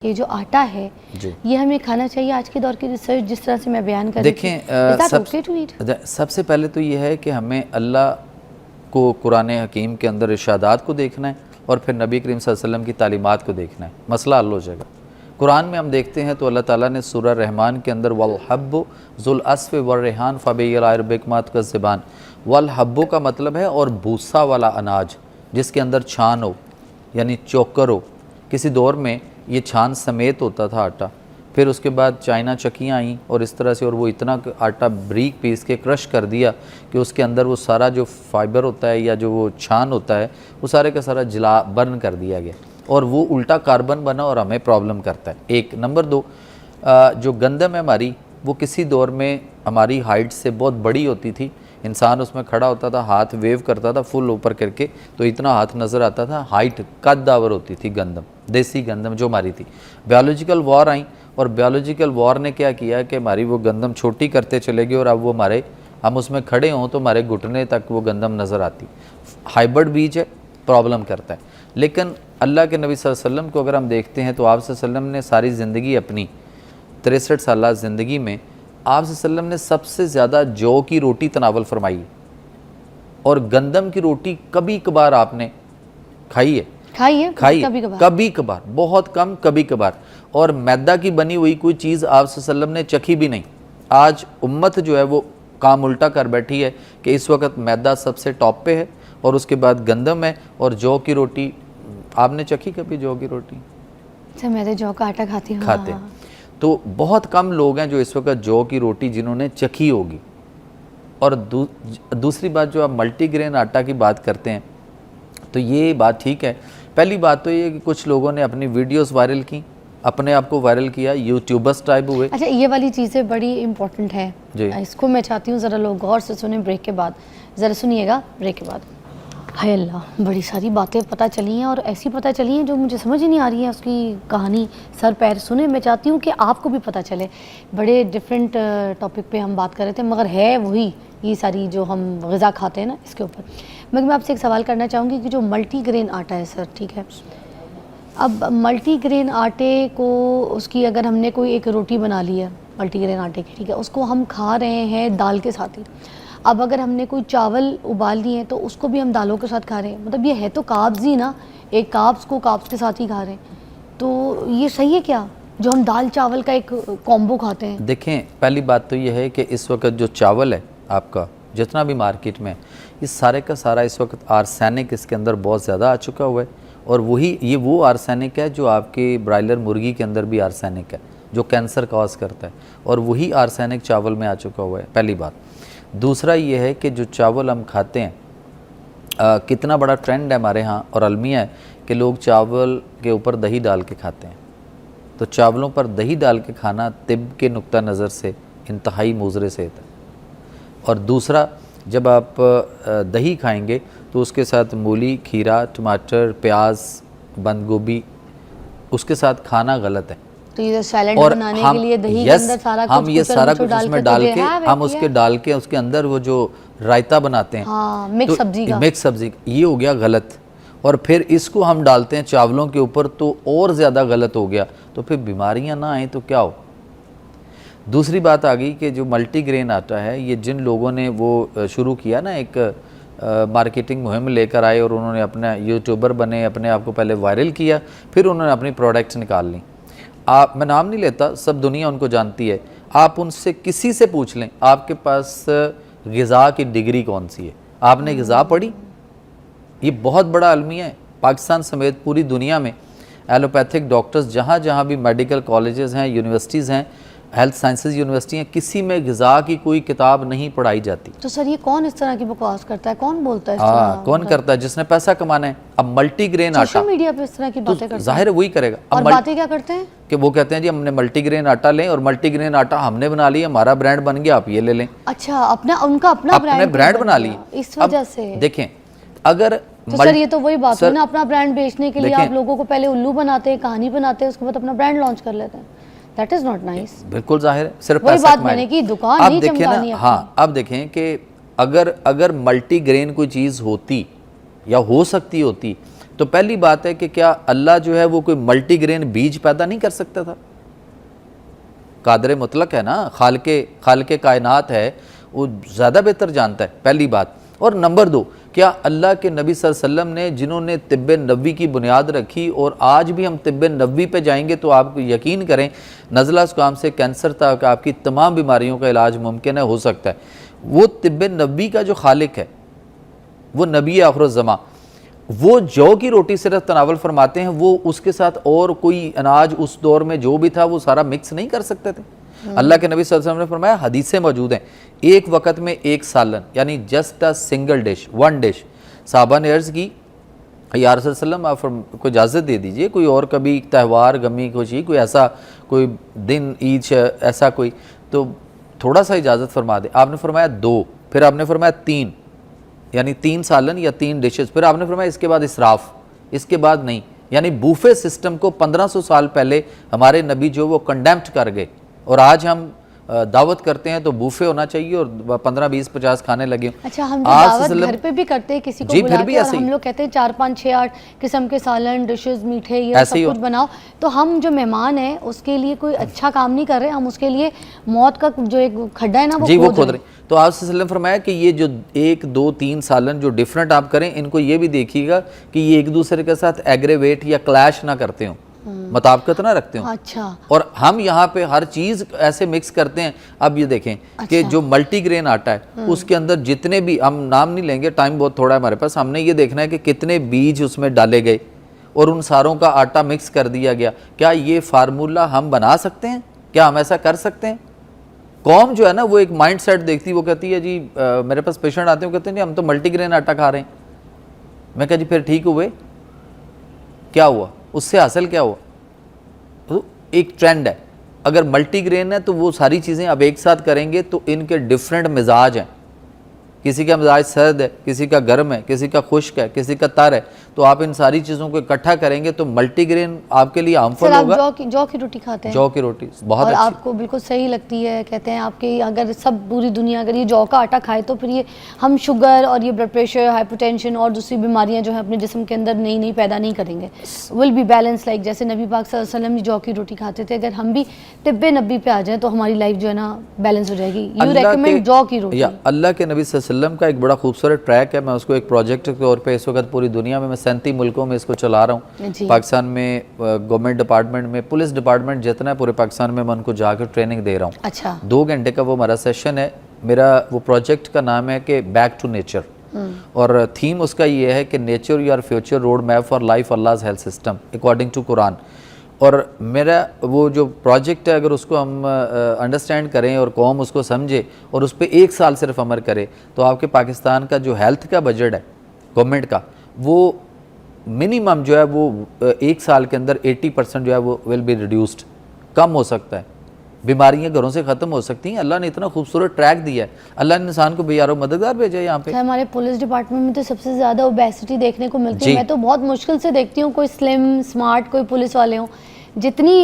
ये जो आटा है ये हमें खाना चाहिए? आज के दौर की रिसर्च जिस तरह से मैं बयान कर रही थी, देखें सबसे पहले तो ये है कि हमें अल्लाह को कुरान हकीम के अंदर इरशादात को देखना है और फिर नबी करीम सल्लल्लाहु अलैहि वसल्लम की तालीमात को देखना है, मसला हल हो जाएगा। कुरान में हम देखते हैं तो अल्लाह ताला ने सूरह रहमान के अंदर वल हब्बु जुल अस्फ़ व रेहान फ़बियमात का ज़बान, वल हब्बु का मतलब है और भूसा वाला अनाज जिसके अंदर छान हो यानी चोकर हो। किसी दौर में ये छान समेत होता था आटा, फिर उसके बाद चाइना चक्कियाँ आईं और इस तरह से, और वो इतना आटा बारीक पीस के क्रश कर दिया कि उसके अंदर वो सारा जो फाइबर होता है या जो वो छान होता है वो सारे का सारा जला बर्न कर दिया गया और वो उल्टा कार्बन बना और हमें प्रॉब्लम करता है। एक नंबर दो, जो गंदम है हमारी वो किसी दौर में हमारी हाइट से बहुत बड़ी होती थी, इंसान उसमें खड़ा होता था, हाथ वेव करता था फुल ऊपर करके तो इतना हाथ नज़र आता था, हाइट कद्दावर होती थी गंदम, देसी गंदम जो हमारी थी। बायोलॉजिकल वॉर आई और बायोलॉजिकल वॉर ने क्या किया कि हमारी वो गंदम छोटी करते चले गए और अब वो हम उसमें खड़े हों तो हमारे घुटने तक वो गंदम नज़र आती। हाइब्रिड बीज है, प्रॉब्लम करता है। लेकिन अल्लाह के नबी सल्लल्लाहु अलैहि वसल्लम को अगर हम देखते हैं तो आप सल्लल्लाहु अलैहि वसल्लम ने सारी ज़िंदगी अपनी 63 साल ज़िंदगी में आप सल्लल्लाहु अलैहि वसल्लम ने सबसे ज़्यादा जौ की रोटी तनावल फरमाई और गंदम की रोटी कभी कभार आपने खाई है कभी कभार, बहुत कम, कभी कभार। और मैदा की बनी हुई कोई चीज़ आप सल्लल्लाहु अलैहि वसल्लम ने चखी भी नहीं। आज उम्मत जो है वो काम उल्टा कर बैठी है कि इस वक्त मैदा सबसे टॉप पे है और उसके बाद गंदम है और जौ की रोटी। आपने चखी कभी जौ की रोटी? अच्छा, मैं तो जौ का आटा खाती हूँ। खाते तो बहुत कम लोग हैं जो इस वक्त जौ की रोटी जिन्होंने चखी होगी। और दूसरी बात, जो आप मल्टीग्रेन आटा की बात करते हैं तो ये बात ठीक है। पहली बात तो ये कि कुछ लोगों ने अपनी वीडियोस वायरल की, अपने आप को वायरल किया, यूट्यूबर्स टाइप हुए। अच्छा, ये वाली चीज़ें बड़ी इंपॉर्टेंट है जी, इसको मैं चाहती हूँ ज़रा लोग गौर से सुने। ब्रेक के बाद ज़रा सुनिएगा, ब्रेक के बाद। हाय अल्लाह, बड़ी सारी बातें पता चली हैं और ऐसी पता चली हैं जो मुझे समझ ही नहीं आ रही है उसकी कहानी सर पैर सुने। मैं चाहती हूँ कि आपको भी पता चले। बड़े डिफरेंट टॉपिक पे हम बात कर रहे थे मगर है वही ये सारी जो हम ग़िज़ा खाते हैं ना, इसके ऊपर। मगर मैं आपसे एक सवाल करना चाहूँगी कि जो मल्टीग्रेन आटा है सर, ठीक है, अब मल्टीग्रेन आटे को उसकी अगर हमने कोई एक रोटी बना ली है मल्टीग्रेन आटे की, ठीक है, उसको हम खा रहे हैं दाल के साथ ही। अब अगर हमने कोई चावल उबाल लिए हैं तो उसको भी हम दालों के साथ खा रहे हैं, मतलब ये है तो कार्ब्स ही ना, एक कार्ब्स को कार्ब्स के साथ ही खा रहे हैं। तो ये सही है क्या जो हम दाल चावल का एक कॉम्बो खाते हैं? देखें, पहली बात तो ये है कि इस वक्त जो चावल है आपका जितना भी मार्केट में, ये सारे का सारा इस वक्त आर्सेनिक इसके अंदर बहुत ज़्यादा आ चुका हुआ है और वही ये वो आर्सेनिक है जो आपके ब्रायलर मुर्गी के अंदर भी आर्सेनिक है जो कैंसर कॉज करता है और वही आर्सेनिक चावल में आ चुका हुआ है, पहली बात। दूसरा ये है कि जो चावल हम खाते हैं, कितना बड़ा ट्रेंड है हमारे यहाँ और अलमिया है कि लोग चावल के ऊपर दही डाल के खाते हैं। तो चावलों पर दही डाल के खाना तिब के नुक्ता नज़र से इंतहाई मुज़रे से है। और दूसरा, जब आप दही खाएंगे तो उसके साथ मूली, खीरा, टमाटर, प्याज, बंद गोभी उसके साथ खाना गलत है। तो ये सैलेड बनाने के लिए दही के अंदर सारा हम ये सारा कुछ उसमें डाल के हम उसके डाल के उसके अंदर वो जो रायता बनाते हैं, हाँ, मिक्स सब्जी का, ये हो गया गलत। और फिर इसको हम डालते हैं चावलों के ऊपर तो और ज़्यादा गलत हो गया। तो फिर बीमारियां ना आए तो क्या हो। दूसरी बात आ गई कि जो मल्टीग्रेन आटा है, ये जिन लोगों ने वो शुरू किया ना, एक मार्केटिंग मुहिम लेकर आए और उन्होंने अपना यूट्यूबर बने, अपने आप को पहले वायरल किया, फिर उन्होंने अपनी प्रोडक्ट्स निकाल ली। मैं नाम नहीं लेता, सब दुनिया उनको जानती है। आप उनसे किसी से पूछ लें आपके पास ग़िज़ा की डिग्री कौन सी है, आपने ग़िज़ा पढ़ी? ये बहुत बड़ा अलमिया है पाकिस्तान समेत पूरी दुनिया में। एलोपैथिक डॉक्टर्स जहाँ जहाँ भी मेडिकल कॉलेजेस हैं, यूनिवर्सिटीज़ हैं, हेल्थ साइंसेज यूनिवर्सिटी हैं, किसी में ग़िज़ा की कोई किताब नहीं पढ़ाई जाती। तो सर ये कौन इस तरह की बकवास करता है, कौन बोलता है? हाँ, कौन करता है? जिसने पैसा कमाना है। अब मल्टीग्रेन आटा, सोशल मीडिया पे इस तरह की बातें करते हैं, जाहिर है वही करेगा। और बातें क्या करते हैं कि वो कहते हैं जी हमने मल्टीग्रेन आटा लें और मल्टीग्रेन आटा हमने बना लिया, हमारा ब्रांड बन गया, आप ये ले लें। अच्छा, उनका अपना ब्रांड बना लिया इस वजह से। देखें, अगर तो सर ये तो वही बात है ना, अपना ब्रांड बेचने के लिए आप लोगों को पहले उल्लू बनाते हैं, कहानी बनाते हैं, उसके बाद अपना ब्रांड लॉन्च कर लेते हैं। That is not nice। बिल्कुल जाहिर है, सिर्फ वही बात मैंने की, दुकान नहीं चमकानी है। हाँ, अब देखें कि अगर मल्टीग्रेन कोई चीज़ होती या हो सकती होती तो पहली बात है कि क्या अल्लाह जो है वो कोई मल्टीग्रेन बीज पैदा नहीं कर सकता था? कादर मुतलक है ना, खाल के कायनात है, वो ज़्यादा बेहतर जानता है, पहली बात। और नंबर 2, क्या अल्लाह के नबी सल्लल्लाहु अलैहि वसल्लम ने जिन्होंने तिब्ब नबवी की बुनियाद रखी, और आज भी हम तिब्ब नबवी पे जाएंगे तो आप यकीन करें नज़ला ज़ुकाम से कैंसर तक आपकी तमाम बीमारियों का इलाज मुमकिन है, हो सकता है। वो तिब्ब नबवी का जो खालिक है, वो नबी आखिरुज़्ज़मा, वो जौ की रोटी सिर्फ तनावल फरमाते हैं, वो उसके साथ और कोई अनाज उस दौर में जो भी था वो सारा मिक्स नहीं कर सकते थे। अल्लाह के नबी सल्लल्लाहु अलैहि वसल्लम ने फरमाया, हदीसें मौजूद हैं, एक वक्त में एक सालन, यानी just a single dish, one dish. साहबा ने अर्ज़ की, या रसूल सल्लम आप को इजाज़त दे दीजिए, कोई और कभी त्यौहार गमी खुशी कोई ऐसा कोई दिन ईद ऐसा कोई, तो थोड़ा सा इजाज़त फरमा दे। आपने फरमाया 2, फिर आपने फरमाया 3, यानी 3 सालन या 3 डिशेस, फिर आपने फरमाया इसके बाद इसराफ, इसके बाद नहीं। यानी बूफे सिस्टम को 1500 साल पहले हमारे नबी जो वो कंडेम्प्ट कर गए, और आज हम दावत करते हैं तो बूफे होना चाहिए और 15, 20, 50 खाने लगे। अच्छा, हम दावत घर पे भी करते हैं, किसी को बुलाते हैं और हम लोग कहते हैं 4, 5, 6, 8 किस्म के सालन, डिशेस, मीठे, ये सब कुछ बनाओ, तो हम जो मेहमान हैं उसके लिए कोई अच्छा काम नहीं कर रहे, हम उसके लिए मौत का जो एक खड्डा है ना वो खोद रहे। तो आप सल्लम फरमाया कि ये जो 1, 2, 3 सालन जो डिफरेंट आप करें, इनको ये भी देखिएगा कि ये एक दूसरे के साथ एग्रेवेट या क्लैश ना करते हो, मुताबिकत ना रखते हो। अच्छा। और हम यहाँ पे हर चीज़ ऐसे मिक्स करते हैं। अब ये देखें कि जो मल्टीग्रेन आटा है उसके अंदर जितने भी, हम नाम नहीं लेंगे, टाइम बहुत थोड़ा है हमारे पास, हमने ये देखना है कि कितने बीज उसमें डाले गए और उन सारों का आटा मिक्स कर दिया गया। क्या ये फार्मूला हम बना सकते हैं? क्या हम ऐसा कर सकते हैं? कौम जो है ना वो एक माइंड सेट देखती है, वो कहती है जी मेरे पास पेशेंट आते हैं, वो कहते हैं हम तो मल्टीग्रेन आटा खा रहे हैं। मैं कहा जी फिर ठीक हुए, क्या हुआ, उससे हासिल क्या हुआ? तो एक ट्रेंड है, अगर मल्टीग्रेन है तो वो सारी चीज़ें अब एक साथ करेंगे तो इनके डिफरेंट मिजाज हैं, किसी का मिजाज सर्द है, किसी का गर्म है, किसी का खुश्क है, किसी का तर है, तो आप इन सारी चीज़ों को इकट्ठा करेंगे तो मल्टीग्रेन आपके लिए हार्मफुल होगा। जौ की रोटी खाते हैं? जौ की रोटी बहुत और अच्छी, आपको बिल्कुल सही लगती है, कहते हैं आपके अगर सब पूरी दुनिया अगर ये जौ का आटा खाए तो फिर ये हम शुगर और ये ब्लड प्रेशर, हाइपरटेंशन और दूसरी बीमारियां जो है अपने जिस्म के अंदर नई नई पैदा नहीं करेंगे, विल बी बैलेंस। लाइक जैसे नबी पाक सल्लल्लाहु अलैहि वसल्लम जौ की रोटी खाते थे, अगर हम भी तिब्बे नबी पे आ जाएं तो हमारी लाइफ जो है ना बैलेंस हो जाएगी। यू रेकमेंड जौ की रोटी? अल्लाह के नबी सल्लल्लाहु अलैहि वसल्लम का एक बड़ा खूबसूरत ट्रैक है, मैं उसको एक प्रोजेक्ट के तौर पे इस वक्त पूरी दुनिया में मैं 37 मुल्कों में इसको चला रहा हूँ। पाकिस्तान में गवर्नमेंट डिपार्टमेंट में, पुलिस डिपार्टमेंट जितना है पूरे पाकिस्तान में, मैं उनको जाकर ट्रेनिंग दे रहा हूँ। अच्छा। 2 घंटे का वो हमारा सेशन है। मेरा वो प्रोजेक्ट का नाम है कि बैक टू नेचर, और थीम उसका ये है कि nature your future road map for life Allah's health system according to Quran. और मेरा वो जो प्रोजेक्ट है अगर उसको हम अंडरस्टैंड करें और कौम उसको समझे और उस पर 1 साल सिर्फ अमल करे तो आपके पाकिस्तान का जो हेल्थ का बजट है गवर्नमेंट का, वो मिनिमम जो है वो 1 साल के अंदर 80% जो है वो विल बी रिड्यूस्ड, कम हो सकता है। बीमारियां घरों से ख़त्म हो सकती हैं। अल्लाह ने इतना खूबसूरत ट्रैक दिया है, अल्लाह ने इंसान को बेयारो मददगार भेजा है यहाँ पे। हमारे पुलिस डिपार्टमेंट में तो सबसे ज़्यादा ओबेसिटी देखने को मिलती है। मैं तो बहुत मुश्किल से देखती हूँ कोई स्लिम स्मार्ट कोई पुलिस वाले हों। जितनी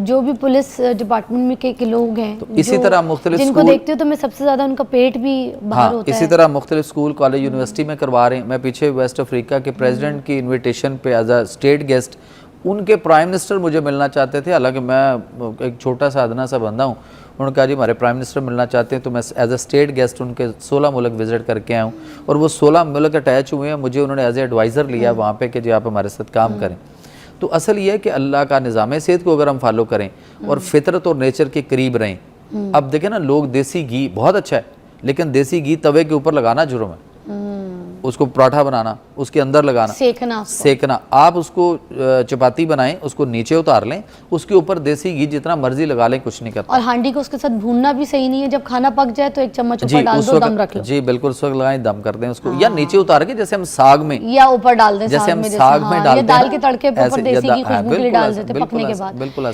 जो भी पुलिस डिपार्टमेंट में के लोग हैं तो इसी तरह मुख्तलिफ जिनको देखती हूँ तो मैं सबसे ज़्यादा उनका पेट भी बाहर होता है। इसी तरह मुख्तलिफ स्कूल कॉलेज यूनिवर्सिटी में करवा रहे हैं। मैं पीछे वेस्ट अफ्रीका के प्रेसिडेंट की इन्विटेशन पे एज अ स्टेट गेस्ट उनके प्राइम मिनिस्टर मुझे मिलना चाहते थे, हालांकि मैं एक छोटा सा अदना सा बंदा हूँ। उन्होंने कहा जी हमारे प्राइम मिनिस्टर मिलना चाहते हैं, तो मैं एज अ स्टेट गेस्ट उनके 16 मुल्क विजिट करके आया हूँ और वो 16 मुल्क अटैच हुए हैं। मुझे उन्होंने एज ए एडवाइज़र लिया वहाँ पे कि जी आप हमारे साथ काम करें। तो असल ये है कि अल्लाह का निज़ाम सेहत को अगर हम फॉलो करें और फितरत और नेचर के करीब रहें। अब देखें ना, लोग देसी घी बहुत अच्छा है, लेकिन देसी घी तवे के ऊपर लगाना जुर्म है। उसको पराठा बनाना, उसके अंदर लगाना, सेकना। आप उसको चपाती बनाएं, उसको नीचे उतार लें, उसके ऊपर देसी घी जितना मर्जी लगा लें, कुछ नहीं करता। और हांडी को उसके साथ भूनना भी सही नहीं है। जब खाना पक जाए तो 1 चम्मच ऊपर डाल दो, दम रख लो। जी बिल्कुल, उस वक्त लगाएं, दम कर दें उसको। या नीचे उतार के जैसे हम साग में, या ऊपर डाल दें, जैसे हम साग में डालते हैं, दाल के तड़के पे ऊपर देसी घी खुशबू के लिए डाल देते हैं पकने के बाद। बिल्कुल